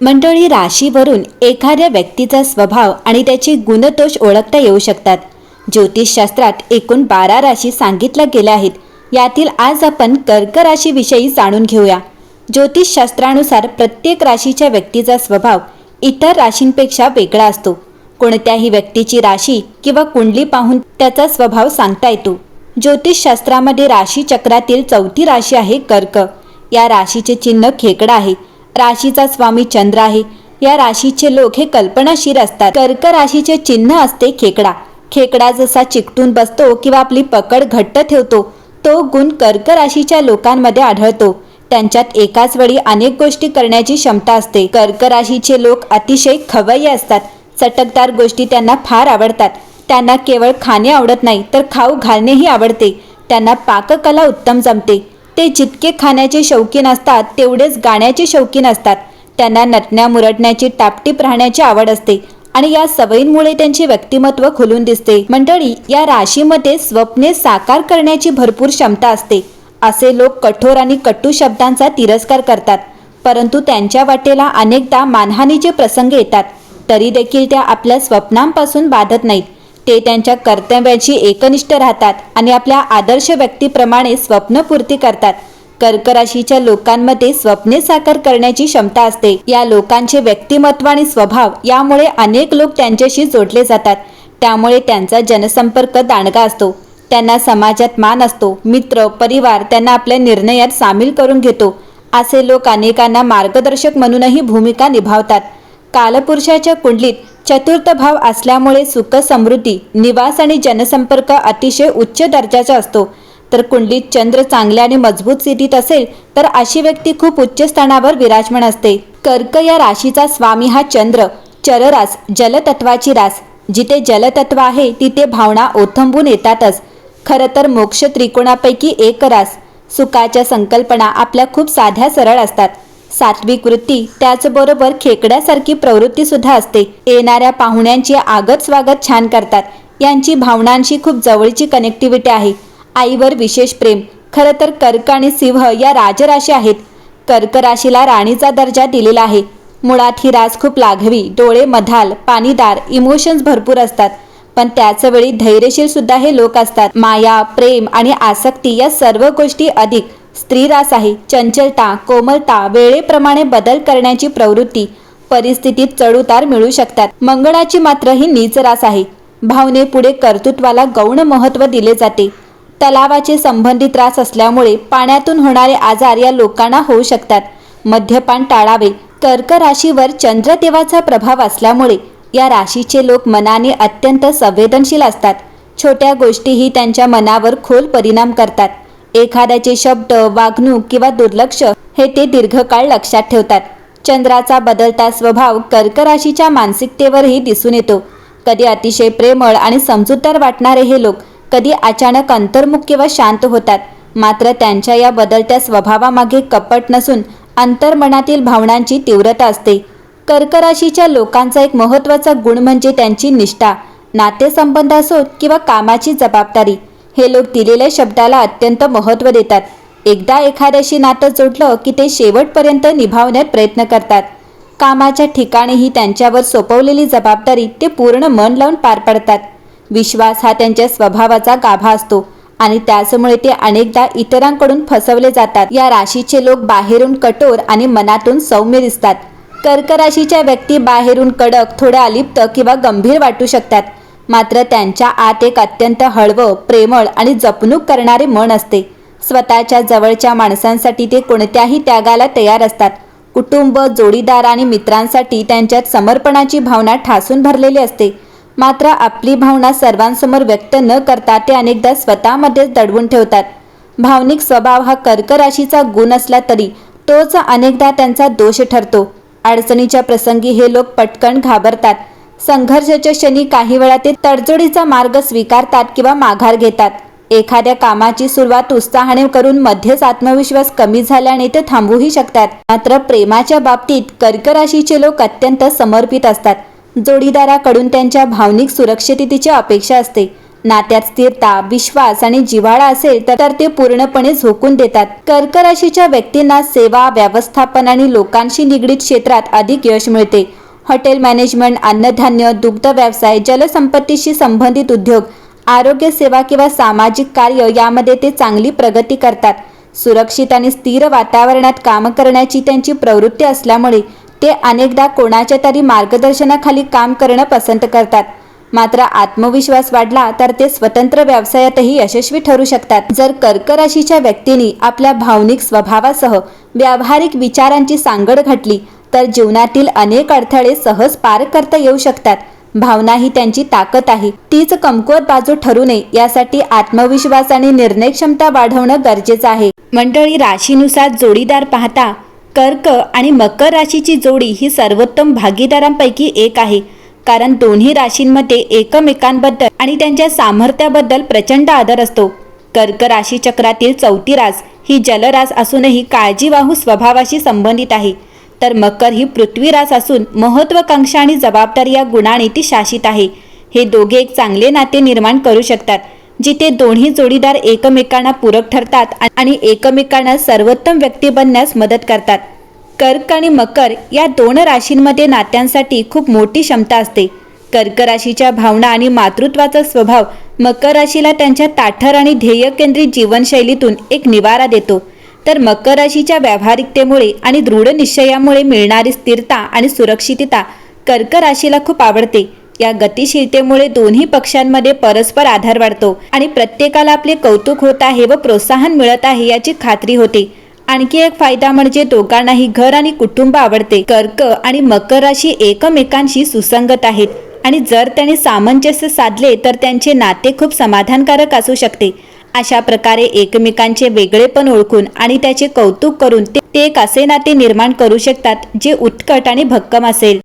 मंडळी, राशीवरून एखाद्या व्यक्तीचा स्वभाव आणि त्याचे गुणदोष ओळखता येऊ शकतात. ज्योतिषशास्त्रात एकूण 12 राशी सांगितल्या गेल्या आहेत. यातील आज आपण कर्क राशीविषयी जाणून घेऊया. ज्योतिषशास्त्रानुसार प्रत्येक राशीच्या व्यक्तीचा स्वभाव इतर राशींपेक्षा वेगळा असतो. कोणत्याही व्यक्तीची राशी किंवा कुंडली पाहून त्याचा स्वभाव सांगता येतो. ज्योतिषशास्त्रामध्ये राशी चक्रातील 4थी राशी आहे कर्क. या राशीचे चिन्ह खेकडा आहे. राशीचा स्वामी चंद्र आहे. या राशीचे लोक हे कल्पनाशील असतात. कर्क राशीचे चिन्ह असते खेकडा. खेकडा जसा चिकटून बसतो किंवा आपली पकड घट्ट ठेवतो, तो गुण कर्क राशीच्या लोकांमध्ये आढळतो. त्यांच्यात एकाच वेळी अनेक गोष्टी करण्याची क्षमता असते. कर्क राशीचे लोक अतिशय खवय्ये असतात. चटकदार गोष्टी त्यांना फार आवडतात. त्यांना केवळ खाणे आवडत नाही तर खाऊ घालणेही आवडते. त्यांना पाककला उत्तम जमते. ते जितके खाण्याचे शौकीन असतात तेवढेच गाण्याचे शौकीन असतात. त्यांना नटण्या मुरडण्याची, टापटीप राहण्याची आवड असते आणि या सवयींमुळे त्यांचे व्यक्तिमत्व खुलून दिसते. मंडळी, या राशीमध्ये स्वप्ने साकार करण्याची भरपूर क्षमता असते. असे लोक कठोर आणि कटू शब्दांचा तिरस्कार करतात, परंतु त्यांच्या वाटेला अनेकदा मानहानीचे प्रसंग येतात. तरी देखील त्या आपल्या स्वप्नांपासून बाधत नाहीत. ते त्यांच्या कर्तव्याची एकनिष्ठ राहतात आणि आपल्या आदर्श व्यक्तीप्रमाणे स्वप्नपूर्ती करतात. कर्क राशीच्या लोकांमध्ये स्वप्ने साकार करण्याची क्षमता असते. या लोकांचे व्यक्तिमत्व आणि स्वभाव यामुळे अनेक लोक त्यांच्याशी जोडले जातात. त्यामुळे त्यांचा जनसंपर्क दांडगा असतो. त्यांना समाजात मान असतो. मित्र, परिवार त्यांना आपल्या निर्णयात सामील करून घेतो. असे लोक अनेकांना मार्गदर्शक म्हणूनही भूमिका निभावतात. कालपुरुषाच्या कुंडलीत चतुर्थ भाव असल्यामुळे सुख, समृद्धी, निवास आणि जनसंपर्क अतिशय उच्च दर्जाचा असतो. तर कुंडलीत चंद्र चांगल्या आणि मजबूत स्थितीत असेल तर अशी व्यक्ती खूप उच्च स्थानावर विराजमान असते. कर्क या राशीचा स्वामी हा चंद्र, चररास, जलतत्वाची रास. जिथे जलतत्व आहे तिथे भावना ओथंबून येतातच. खरं तर मोक्ष त्रिकोणापैकी एक रास. सुखाच्या संकल्पना आपल्या खूप साध्या सरळ असतात. सात्विक वृत्ती, त्याचबरोबर खेकड्यासारखी प्रवृत्ती सुद्धा असते. येणाऱ्या पाहुण्यांचे आगत स्वागत छान करतात. यांची भावनांशी खूप जवळची कनेक्टिव्हिटी आहे. आईवर विशेष प्रेम. खरं तर कर्क आणि सिंह या राजराशी आहेत. कर्क राशीला राणीचा दर्जा दिलेला आहे. मुळात ही रास खूप लाघवी, डोळे मधाल, पाणीदार, इमोशन्स भरपूर असतात. पण त्याच वेळी धैर्यशील सुद्धा हे लोक असतात. माया, प्रेम आणि आसक्ती या सर्व गोष्टी अधिक. स्त्री रास आहे. चंचलता, कोमलता, वेळेप्रमाणे बदल करण्याची प्रवृत्ती. परिस्थितीत चढउतार मिळू शकतात. मंगळाची मात्र ही नीच रास आहे. भावनेपुढे कर्तृत्वाला गौण महत्त्व दिले जाते. तलावाचे संबंधित त्रास असल्यामुळे पाण्यातून होणारे आजार या लोकांना होऊ शकतात. मद्यपान टाळावे. कर्क राशीवर चंद्रदेवाचा प्रभाव असल्यामुळे या राशीचे लोक मनाने अत्यंत संवेदनशील असतात. छोट्या गोष्टीही त्यांच्या मनावर खोल परिणाम करतात. एखाद्याचे शब्द, वागणूक किंवा दुर्लक्ष हे ते दीर्घकाळ लक्षात ठेवतात. चंद्राचा बदलता स्वभाव कर्क राशीच्या मानसिकतेवरही दिसून येतो. कधी अतिशय प्रेमळ आणि समजूतदार वाटणारे हे लोक कधी अचानक अंतर्मुख किंवा शांत होतात. मात्र त्यांच्या या बदलत्या स्वभावामागे कपट नसून अंतर्मनातील भावनांची तीव्रता असते. कर्क राशीच्या लोकांचा एक महत्त्वाचा गुण म्हणजे त्यांची निष्ठा. नातेसंबंध असोत किंवा कामाची जबाबदारी, हे लोक दिलेल्या शब्दाला अत्यंत महत्त्व देतात. एकदा एखाद्याशी नातं जोडलं की ते शेवटपर्यंत निभावण्यात प्रयत्न करतात. कामाच्या ठिकाणीही त्यांच्यावर सोपवलेली जबाबदारी ते पूर्ण मन लावून पार पाडतात. विश्वास हा त्यांच्या स्वभावाचा गाभा असतो आणि त्याचमुळे ते अनेकदा इतरांकडून फसवले जातात. या राशीचे लोक बाहेरून कठोर आणि मनातून सौम्य दिसतात. कर्क राशीच्या व्यक्ती बाहेरून कडक, थोड्या अलिप्त किंवा गंभीर वाटू शकतात. मात्र त्यांच्या आत एक अत्यंत हळवं, प्रेमळ आणि जपणूक करणारे मन असते. स्वतःच्या जवळच्या माणसांसाठी ते कोणत्याही त्यागाला तयार असतात. कुटुंब, जोडीदार आणि मित्रांसाठी त्यांच्यात समर्पणाची भावना ठासून भरलेली असते. मात्र आपली भावना सर्वांसमोर व्यक्त न करता ते अनेकदा स्वतःमध्येच दडवून ठेवतात. भावनिक स्वभाव हा कर्क राशीचा गुण असला तरी तोच अनेकदा त्यांचा दोष ठरतो. अडचणीच्या प्रसंगी हे लोक पटकन घाबरतात. संघर्षाच्या क्षणी काही वेळा ते तडजोडीचा मार्ग स्वीकारतात किंवा माघार घेतात. एखाद्या कामाची सुरुवात उत्साहाने करून मध्येच आत्मविश्वास कमी झाल्याने ते थांबूही शकतात. मात्र प्रेमाच्या बाबतीत कर्क राशीचे लोक अत्यंत समर्पित असतात. जोडीदाराकडून त्यांच्या भावनिक सुरक्षिततेची अपेक्षा असते नात्यात स्थिरता, विश्वास आणि जिव्हाळा असेल तर ते पूर्णपणे झोकून देतात. कर्क राशीच्या व्यक्तींना सेवा, व्यवस्थापन आणि लोकांशी निगडीत क्षेत्रात अधिक यश मिळते. हॉटेल मॅनेजमेंट, अन्नधान्य, दुग्ध व्यवसाय, जलसंपत्तीशी संबंधित उद्योग, आरोग्य सेवा किंवा सामाजिक कार्य यामध्ये ते चांगली प्रगती करतात. सुरक्षित आणि स्थिर वातावरणात काम करण्याची त्यांची प्रवृत्ती असल्यामुळे ते अनेकदा कोणाच्या तरी मार्गदर्शनाखाली काम करणं पसंत करतात. मात्र आत्मविश्वास वाढला तर ते स्वतंत्र व्यवसायातही यशस्वी ठरू शकतात. जर कर्क राशीच्या व्यक्तींनी आपल्या भावनिक स्वभावासह व्यावहारिक विचारांची सांगड घातली तर जीवनातील अनेक अडथळे सहज पार करता येऊ शकतात. भावना ही त्यांची ताकद आहे, तीच कमकुवत बाजू ठरू नये यासाठी आत्मविश्वास आणि निर्णय क्षमता वाढवणं गरजेचं आहे. मंडळी, राशीनुसार जोडीदार पाहता कर्क आणि मकर राशीची जोडी ही सर्वोत्तम भागीदारांपैकी एक आहे. कारण दोन्ही राशींमध्ये एकमेकांबद्दल आणि त्यांच्या सामर्थ्याबद्दल प्रचंड आदर असतो. कर्क राशी चक्रातील चौथी रास ही जलरास असूनही काळजीवाहू स्वभावाशी संबंधित आहे. तर मकर ही पृथ्वी रास असून महत्त्वाकांक्षा आणि जबाबदारी या गुणाने ती शासित आहे. हे दोघे एक चांगले नाते निर्माण करू शकतात, जिथे दोन्ही जोडीदार एकमेकांना पूरक ठरतात आणि एकमेकांना सर्वोत्तम व्यक्ती बनण्यास मदत करतात. कर्क आणि मकर या दोन राशींमध्ये नात्यांसाठी खूप मोठी क्षमता असते. कर्क राशीच्या भावना आणि मातृत्वाचा स्वभाव मकर राशीला त्यांच्या ताठर आणि ध्येयकेंद्रित जीवनशैलीतून एक निवारा देतो. तर मकर राशीच्या व्यावहारिकतेमुळे आणि दृढ निश्चयामुळे मिळणारी स्थिरता आणि सुरक्षितता कर्क राशीला खूप आवडते. या गतिशीलतेमुळे दोन्ही पक्षांमध्ये परस्पर आधार वाढतो आणि प्रत्येकाला आपले कौतुक होत आहे व प्रोत्साहन मिळत आहे याची खात्री होते. आणखी एक फायदा म्हणजे दोघांनाही घर आणि कुटुंब आवडते. कर्क आणि मकर राशी एकमेकांशी सुसंगत आहेत आणि जर त्यांनी सामंजस्य साधले तर त्यांचे नाते खूप समाधानकारक असू शकते. अशा प्रकारे एकमेकांचे वेगळेपण ओळखून आणि त्याचे कौतुक करून ते एक असे नाते निर्माण करू शकतात जे उत्कट आणि भक्कम असेल.